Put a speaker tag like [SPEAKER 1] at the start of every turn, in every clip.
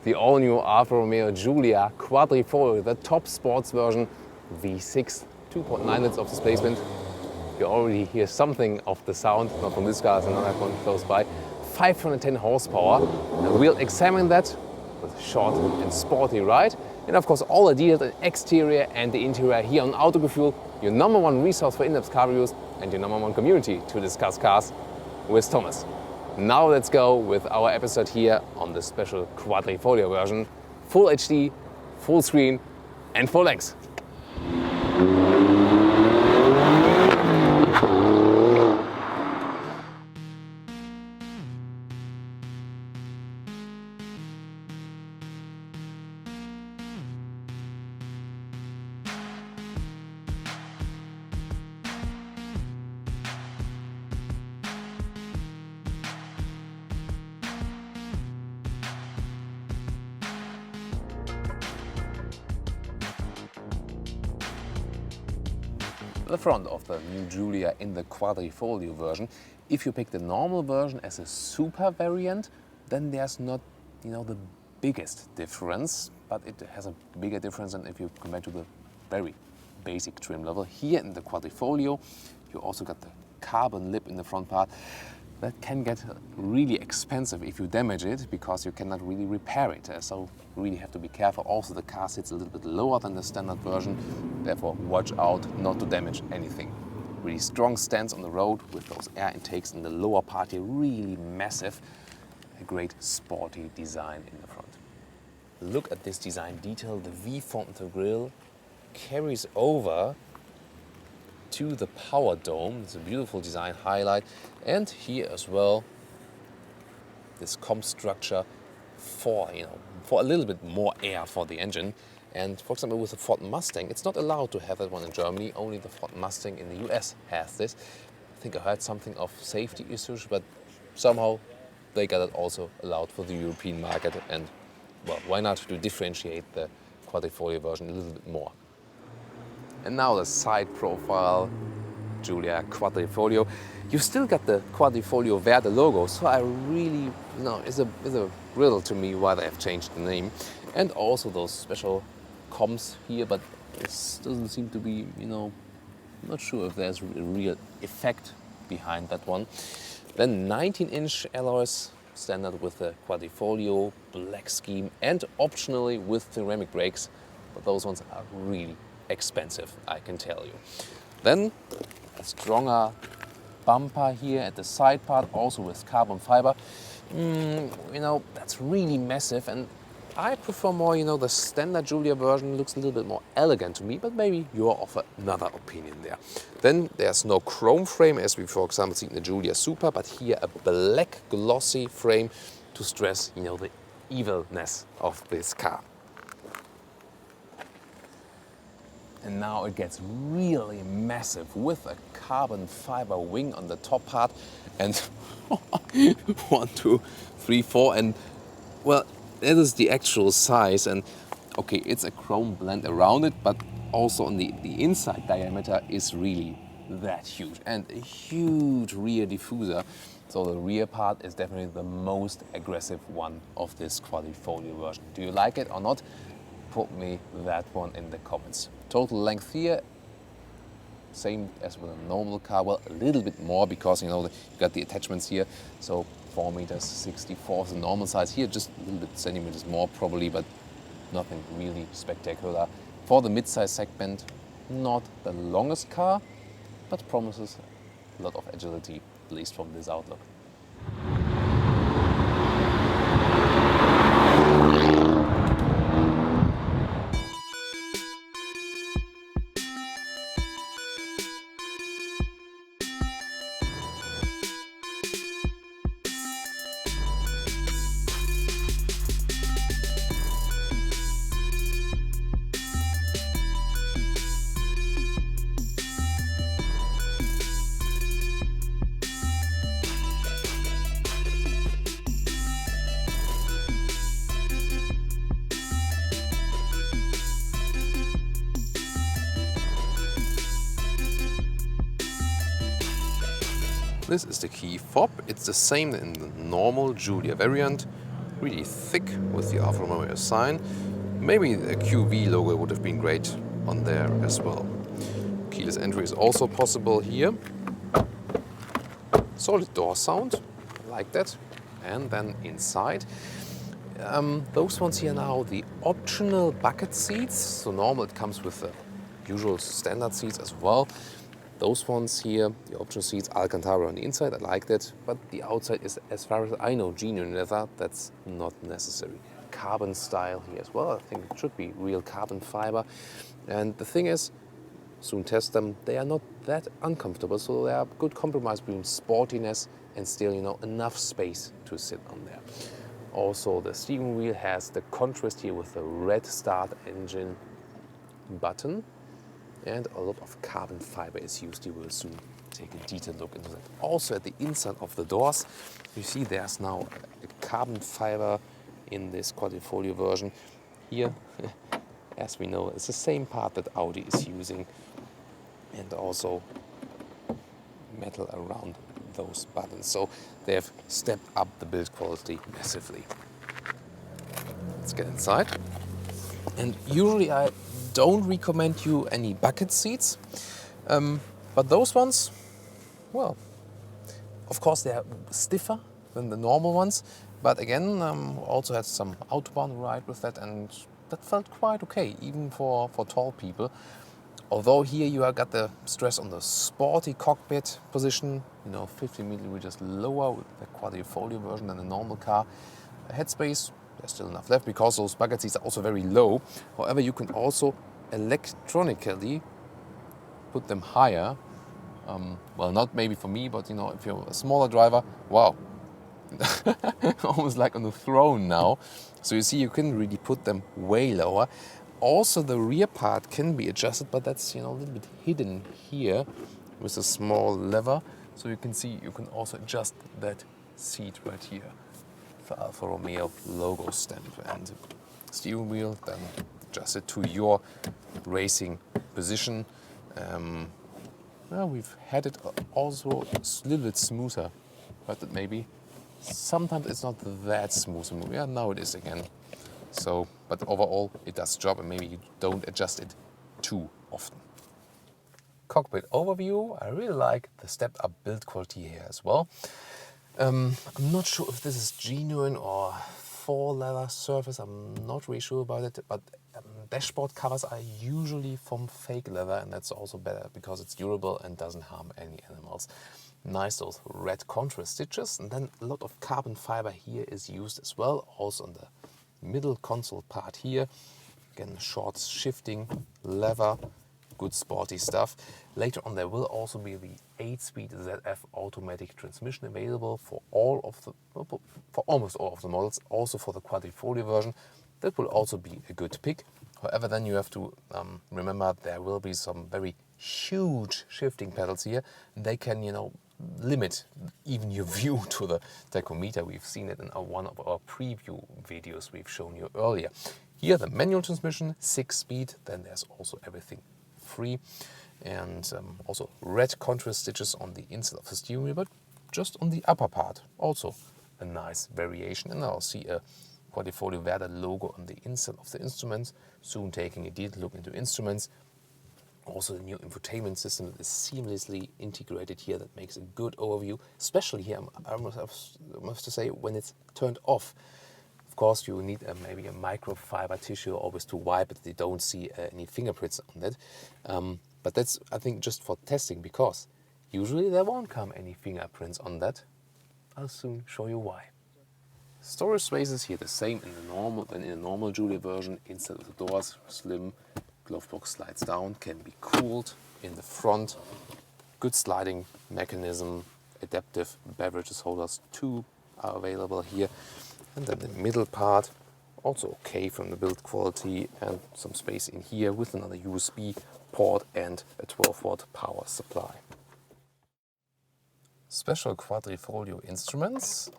[SPEAKER 1] the all-new Alfa Romeo Giulia Quadrifoglio, the top sports version, V6, 2.9 liters of displacement. You already hear something of the sound, not from this car, it's another one close by. 510 horsepower, and we'll examine that with a short and sporty ride. And of course all the details, the exterior and the interior here on Autogefühl, your #1 resource for in-depth car reviews and your #1 community to discuss cars with Thomas. Now let's go with our episode here on the special Quadrifoglio version. Full HD, full screen and full length. The front of the new Giulia in the Quadrifoglio version. If you pick the normal version as a super variant, then there's not, the biggest difference, but it has a bigger difference than if you compare to the very basic trim level. Here in the Quadrifoglio, you also got the carbon lip in the front part. That can get really expensive if you damage it, because you cannot really repair it. So you really have to be careful. Also, the car sits a little bit lower than the standard version. Therefore, watch out not to damage anything. Really strong stance on the road with those air intakes in the lower part here, really massive. A great sporty design in the front. Look at this design detail. The V-front grille carries over to the power dome. It's a beautiful design highlight. And here as well, this comp structure for a little bit more air for the engine. And for example, with the Ford Mustang, it's not allowed to have that one in Germany. Only the Ford Mustang in the US has this. I think I heard something of safety issues, but somehow they got it also allowed for the European market. And well, why not to differentiate the Quadrifoglio version a little bit more? And now the side profile, Giulia Quadrifoglio. You still got the Quadrifoglio Verde logo, so I really, it's a riddle to me why they have changed the name. And also those special comps here, but it doesn't seem to be, I'm not sure if there's a real effect behind that one. Then 19-inch alloys, standard with the Quadrifoglio, black scheme, and optionally with ceramic brakes, but those ones are really expensive, I can tell you. Then a stronger bumper here at the side part, also with carbon fiber. That's really massive, and I prefer more, the standard Giulia version looks a little bit more elegant to me, but maybe you're of another opinion there. Then there's no chrome frame, as we, for example, see in the Giulia Super, but here a black glossy frame to stress, the evilness of this car. And now it gets really massive with a carbon fiber wing on the top part, and 1, 2, 3, 4, and well, that is the actual size. And okay, it's a chrome blend around it, but also on the inside diameter is really that huge, and a huge rear diffuser. So the rear part is definitely the most aggressive one of this Quadrifoglio version. Do you like it or not? Put me that one in the comments. Total length here, same as with a normal car. Well, a little bit more because you got the attachments here. So 4 meters 64 is the normal size here, just a little bit centimeters more probably, but nothing really spectacular. For the mid-size segment, not the longest car, but promises a lot of agility, at least from this outlook. This is the key fob. It's the same in the normal Giulia variant.
[SPEAKER 2] really thick with the Alfa Romeo sign. Maybe the QV logo would have been great on there as well. Keyless entry is also possible here. Solid door sound, I like that. And then inside, those ones here now, the optional bucket seats. So normal it comes with the usual standard seats as well. Those ones here, the optional seats, Alcantara on the inside, I like that. But the outside is, as far as I know, genuine leather. That's not necessary. Carbon style here as well. I think it should be real carbon fiber. And the thing is, soon test them, they are not that uncomfortable. So they are a good compromise between sportiness and still, enough space to sit on there. Also, the steering wheel has the contrast here with the red start engine button. And a lot of carbon fiber is used. You will soon take a detailed look into that. Also at the inside of the doors, you see there's now a carbon fiber in this Quadrifoglio version. Here, as we know, it's the same part that Audi is using. And also metal around those buttons. So they have stepped up the build quality massively. Let's get inside. And usually I don't recommend you any bucket seats, but those ones, well, of course they are stiffer than the normal ones, but again, also had some Autobahn ride with that, and that felt quite okay, even for tall people. Although here you have got the stress on the sporty cockpit position, 15 millimeters lower with the Quadrifoglio version than the normal car. Headspace, there's still enough left because those bucket seats are also very low. However, you can also electronically put them higher. Well, not maybe for me, but if you're a smaller driver, wow, almost like on a throne now. So you see, you can really put them way lower. Also, the rear part can be adjusted, but that's a little bit hidden here with a small lever. So you can see you can also adjust that seat right here. The Alfa Romeo logo stamp and steering wheel, then adjust it to your racing position. Well, we've had it also a little bit smoother, but maybe sometimes it's not that smooth. Yeah, now it is again. So, but overall it does job, and maybe you don't adjust it too often. Cockpit overview, I really like the stepped up build quality here as well. I'm not sure if this is genuine or faux leather surface, I'm not really sure about it, but dashboard covers are usually from fake leather, and that's also better because it's durable and doesn't harm any animals. Nice, those red contrast stitches, and then a lot of carbon fiber here is used as well, also on the middle console part here. Again, short shifting lever, good sporty stuff. Later on there will also be the 8-speed ZF automatic transmission available for almost all of the models, also for the Quadrifoglio version. That will also be a good pick. However, then you have to remember there will be some very huge shifting pedals here, and they can, limit even your view to the tachometer. We've seen it in one of our preview videos we've shown you earlier. Here the manual transmission, 6-speed, then there's also everything free, and also red contrast stitches on the inside of the steering wheel, but just on the upper part. Also a nice variation, and I'll see a Quadrifoglio Verde logo on the inside of the instruments, soon taking a detailed look into instruments. Also the new infotainment system that is seamlessly integrated here, that makes a good overview, especially here, I must say, when it's turned off. Of course, you need maybe a microfiber tissue always to wipe it, you don't see any fingerprints on that. But that's, I think, just for testing, because usually there won't come any fingerprints on that. I'll soon show you why. Storage space is here the same in the normal Giulia version. Inside of the doors, slim. Glove box slides down, can be cooled in the front. Good sliding mechanism, adaptive beverages holders, 2 are available here. And then the middle part, also okay from the build quality, and some space in here with another USB port and a 12-watt power supply. Special Quadrifoglio instruments.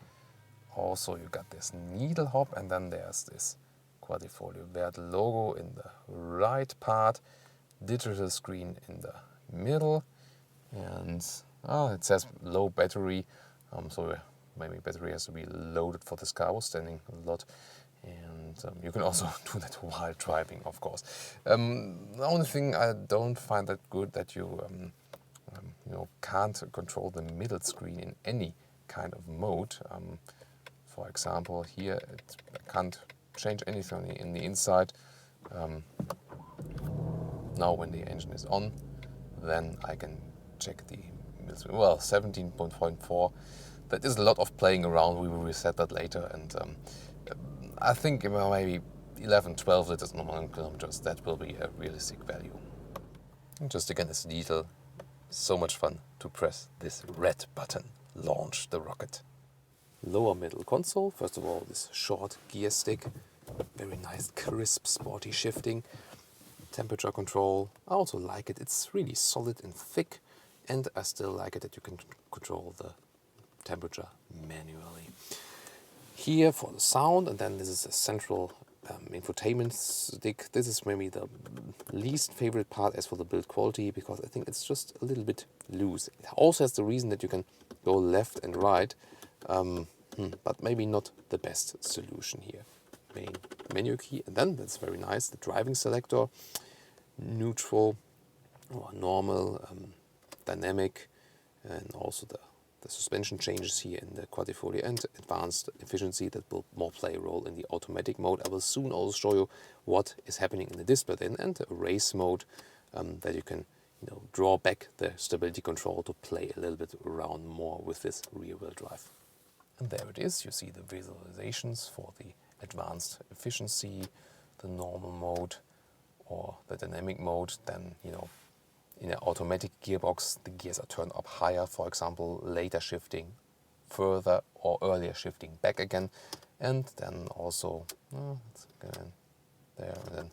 [SPEAKER 2] Also you got this needle hop, and then there's this Quadrifoglio Verde logo in the right part, digital screen in the middle, and it says low battery, so maybe battery has to be loaded for this car. I was standing a lot, and you can also do that while driving, of course. The only thing I don't find that good that you can't control the middle screen in any kind of mode. For example, here I can't change anything in the inside. Now when the engine is on, then I can check the middle screen. Well, 17.4. That is a lot of playing around. We will reset that later, and I think maybe 11, 12 liters normal kilometers. That will be a realistic value. And just again, this detail. So much fun to press this red button. Launch the rocket. Lower middle console. First of all, this short gear stick. Very nice, crisp, sporty shifting. Temperature control. I also like it. It's really solid and thick. And I still like it that you can control the temperature manually. Here for the sound, and then this is a central infotainment stick. This is maybe the least favorite part as for the build quality, because I think it's just a little bit loose. It also has the reason that you can go left and right, but maybe not the best solution here. Main menu key, and then that's very nice, the driving selector, neutral or normal, dynamic, and also the suspension changes here in the Quadrifoglio, and advanced efficiency that will more play a role in the automatic mode. I will soon also show you what is happening in the display then, and the race mode that you can draw back the stability control to play a little bit around more with this rear wheel drive. And there it is. You see the visualizations for the advanced efficiency, the normal mode or the dynamic mode. Then in an automatic gearbox, the gears are turned up higher, for example, later shifting further or earlier shifting back again. And then also, then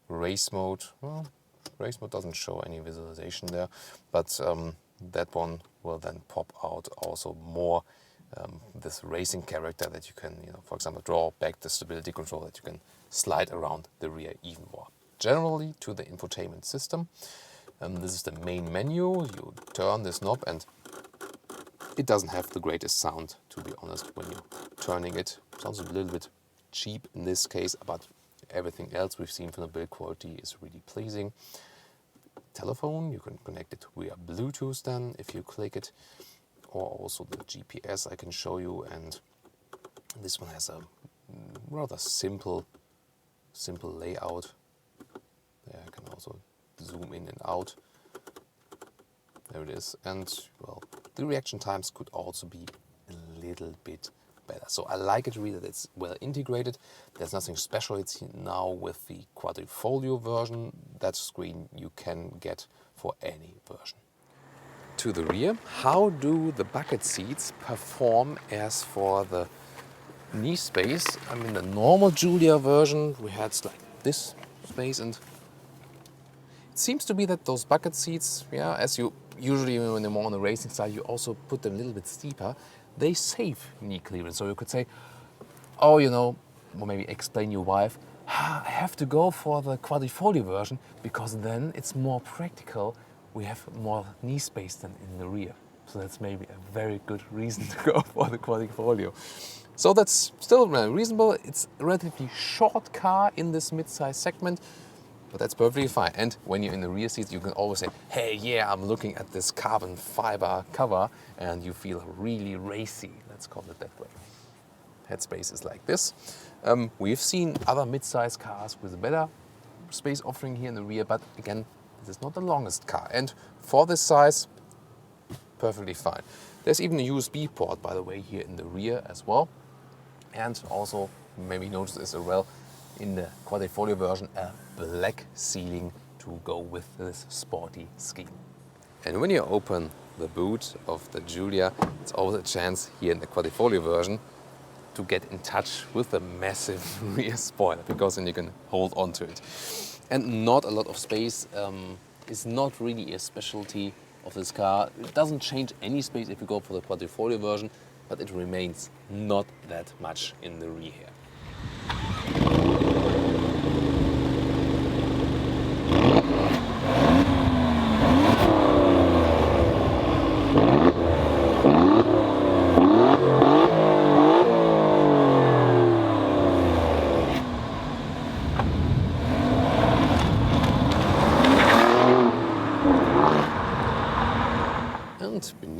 [SPEAKER 2] race mode. Well, race mode doesn't show any visualization there, but that one will then pop out also more this racing character that you can, for example, draw back the stability control, that you can slide around the rear even more. Generally to the infotainment system. This is the main menu. You turn this knob and it doesn't have the greatest sound, to be honest, when you're turning it. Sounds a little bit cheap in this case, but everything else we've seen from the build quality is really pleasing. Telephone, you can connect it via Bluetooth then if you click it, or also the GPS I can show you, and this one has a rather simple layout. There I can also zoom in and out. There it is. And well, the reaction times could also be a little bit better. So I like it really that it's well integrated. There's nothing special. It's now with the Quadrifoglio version. That screen you can get for any version. To the rear, how do the bucket seats perform as for the knee space? I mean, the normal Giulia version, we had like this space, and it seems to be that those bucket seats, as you usually when they're more on the racing side, you also put them a little bit steeper. They save knee clearance. So you could say, or maybe explain your wife, I have to go for the Quadrifoglio version because then it's more practical. We have more knee space than in the rear. So that's maybe a very good reason to go for the Quadrifoglio. So that's still reasonable. It's a relatively short car in this mid-size segment, but that's perfectly fine. And when you're in the rear seat, you can always say, hey, yeah, I'm looking at this carbon fiber cover, and you feel really racy. Let's call it that way. Headspace is like this. We've seen other mid-size cars with a better space offering here in the rear, but again, this is not the longest car. And for this size, perfectly fine. There's even a USB port, by the way, here in the rear as well. And also, maybe notice this as well, in the Quadrifoglio version, a black ceiling to go with this sporty scheme. And when you open the boot of the Giulia, it's always a chance here in the Quadrifoglio version to get in touch with the massive rear spoiler, because then you can hold on to it. And not a lot of space is not really a specialty of this car. It doesn't change any space if you go for the Quadrifoglio version, but it remains not that much in the rear here.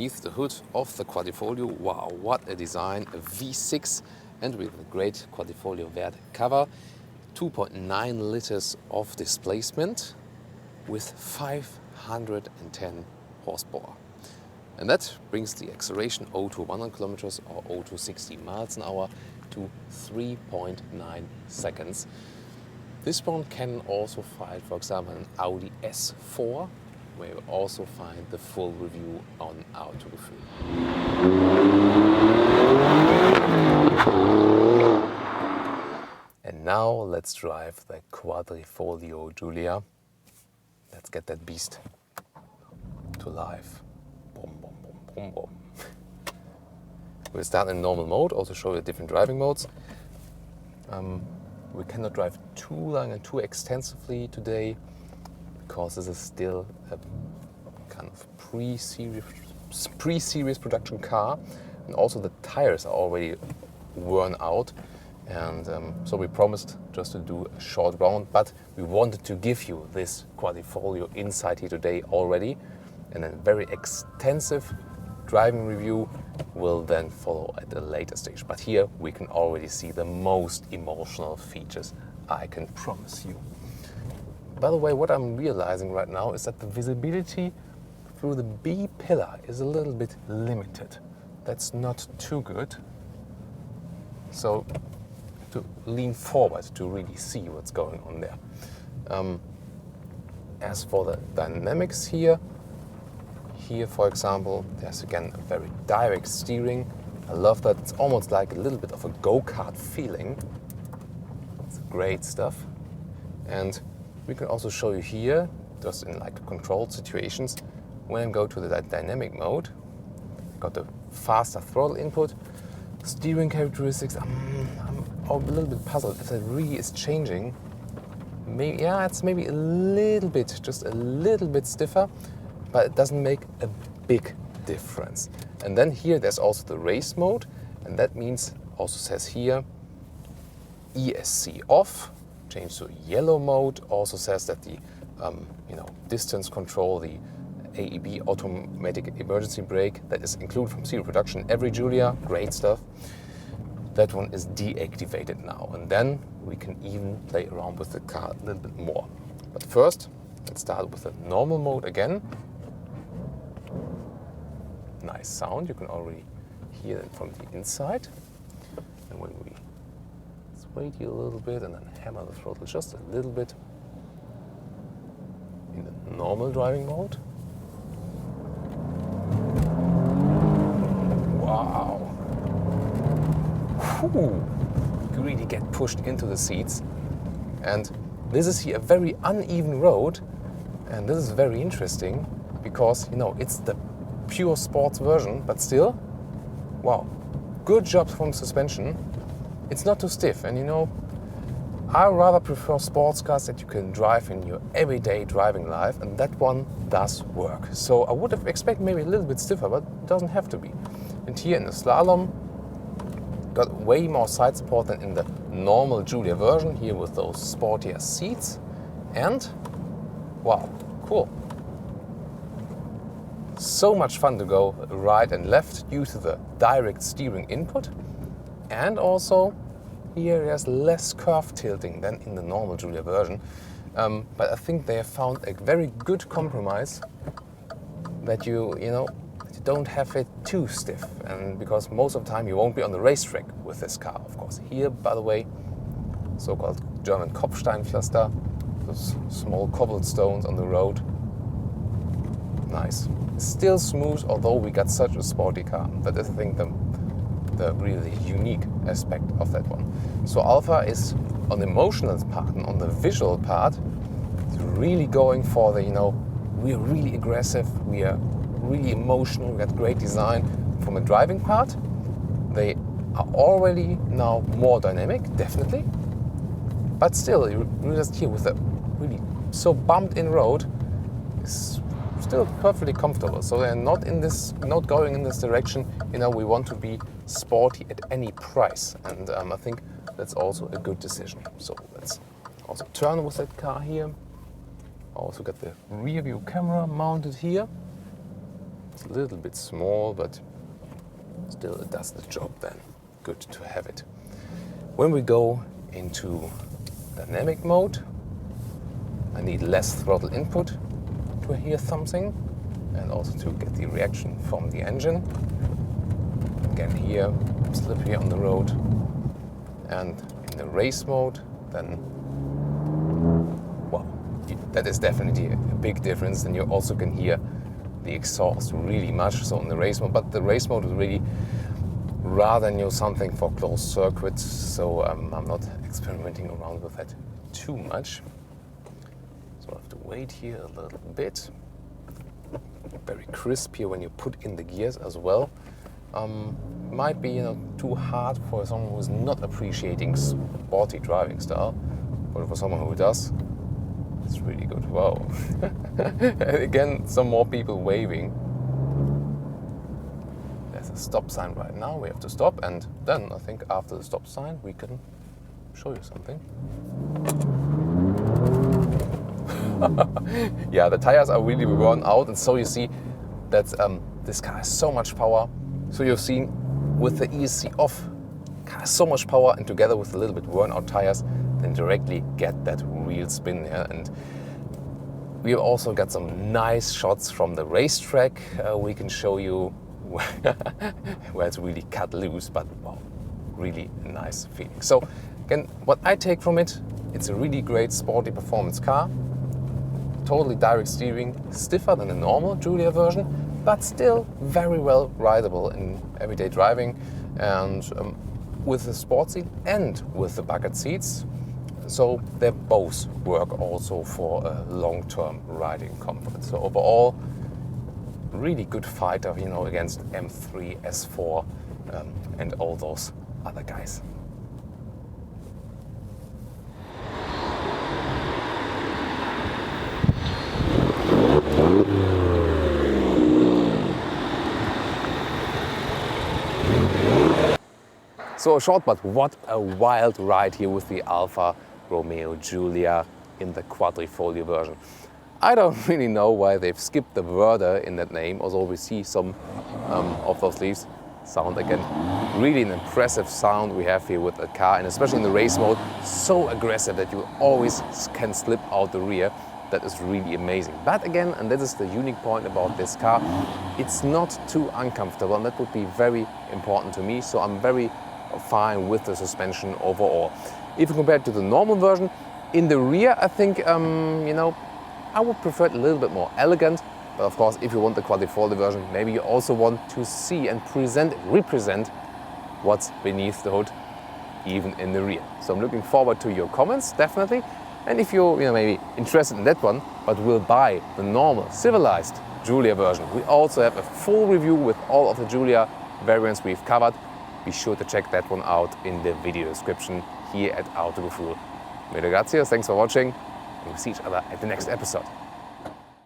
[SPEAKER 2] underneath the hood of the Quadrifoglio. Wow, what a design, a V6, and with a great Quadrifoglio Verde cover. 2.9 liters of displacement with 510 horsepower. And that brings the acceleration 0 to 100 kilometers or 0 to 60 miles an hour to 3.9 seconds. This one can also find, for example, an Audi S4, where you also find the full review on Autogefühl. And now let's drive the Quadrifoglio Giulia. Let's get that beast to life. Boom, boom, boom, boom, boom. We'll start in normal mode, also show you different driving modes. We cannot drive too long and too extensively today because this is still a kind of pre-series production car, and also the tires are already worn out. And so we promised just to do a short round, but we wanted to give you this Quadrifoglio inside here today already, and a very extensive driving review will then follow at a later stage. But here we can already see the most emotional features, I can promise you. By the way, what I'm realizing right now is that the visibility through the B pillar is a little bit limited. That's not too good. So to lean forward to really see what's going on there. As for the dynamics here, for example, there's again a very direct steering. I love that. It's almost like a little bit of a go-kart feeling. It's great stuff. And we can also show you here, just in like controlled situations, when I go to the dynamic mode, got the faster throttle input, steering characteristics. I'm a little bit puzzled if it really is changing. Maybe, yeah, it's maybe a little bit, just a little bit stiffer, but it doesn't make a big difference. And then here there's also the race mode, and that means, also says here, ESC off, change to yellow mode. Also says that the distance control, the AEB automatic emergency brake that is included from serial production in every Giulia, great stuff. That one is deactivated now, and then we can even play around with the car a little bit more. But first, let's start with the normal mode again. Nice sound, you can already hear it from the inside. And when we sway here a little bit and then hammer the throttle just a little bit in the normal driving mode. Wow! Whew. You really get pushed into the seats. And this is here a very uneven road, and this is very interesting because, it's the pure sports version, but still, wow, good job from suspension. It's not too stiff, and I rather prefer sports cars that you can drive in your everyday driving life, and that one does work. So I would have expected maybe a little bit stiffer, but it doesn't have to be. And here in the slalom, got way more side support than in the normal Giulia version, here with those sportier seats. And wow, cool. So much fun to go right and left due to the direct steering input. And also here there's less curve tilting than in the normal Giulia version. But I think they have found a very good compromise that you don't have it too stiff, and because most of the time you won't be on the racetrack with this car, of course. Here, by the way, so-called German Kopfsteinpflaster, those small cobblestones on the road. Nice. Still smooth, although we got such a sporty car. That is, I think, the really unique aspect of that one. So Alfa is on the emotional part and on the visual part, really going for the, we are really aggressive, we are really emotional, we got great design. From a driving part, they are already now more dynamic, definitely. But still, you're just here with a really so bumped in road, is still perfectly comfortable. So they're not going in this direction. We want to be sporty at any price, and I think that's also a good decision. So let's also turn with that car here. Also got the rear view camera mounted here. It's a little bit small, but still it does the job then. Good to have it. When we go into dynamic mode, I need less throttle input to hear something and also to get the reaction from the engine. Again here, slip here on the road. And in the race mode, then, well, that is definitely a big difference. Then you also can hear the exhaust really much, so in the race mode. But the race mode is really rather something for closed circuits, so I'm not experimenting around with that too much. So I have to wait here a little bit. Very crisp here when you put in the gears as well. Might be too hard for someone who's not appreciating sporty driving style, but for someone who does, it's really good. Wow! Again, some more people waving. There's a stop sign right now. We have to stop, and then I think after the stop sign we can show you something. Yeah, the tires are really worn out, and so you see that this car has so much power. So you've seen with the ESC off, car has so much power, and together with a little bit worn out tires, then directly get that real spin here. And we have also got some nice shots from the racetrack. We can show you where it's really cut loose, but wow, really a nice feeling. So again, what I take from it, it's a really great sporty performance car. Totally direct steering, stiffer than the normal Giulia version, but still very well rideable in everyday driving, and with the sport seat and with the bucket seats. So they both work also for a long-term riding comfort. So overall, really good fighter, against M3, S4, and all those other guys. So a short, but what a wild ride here with the Alfa Romeo Giulia in the Quadrifoglio version. I don't really know why they've skipped the word in that name, although we see some of those leaves. Sound again, really an impressive sound we have here with the car, and especially in the race mode, so aggressive that you always can slip out the rear. That is really amazing. But again, and that is the unique point about this car, it's not too uncomfortable, and that would be very important to me. So I'm very fine with the suspension overall. If you compare it to the normal version, in the rear, I think, I would prefer it a little bit more elegant. But of course, if you want the Quadrifoglio version, maybe you also want to see and represent what's beneath the hood, even in the rear. So I'm looking forward to your comments, definitely. And if you're maybe interested in that one, but will buy the normal, civilized Giulia version, we also have a full review with all of the Giulia variants we've covered. Be sure to check that one out in the video description here at Autogefühl. Mille grazie, thanks for watching, and we'll see each other at the next episode.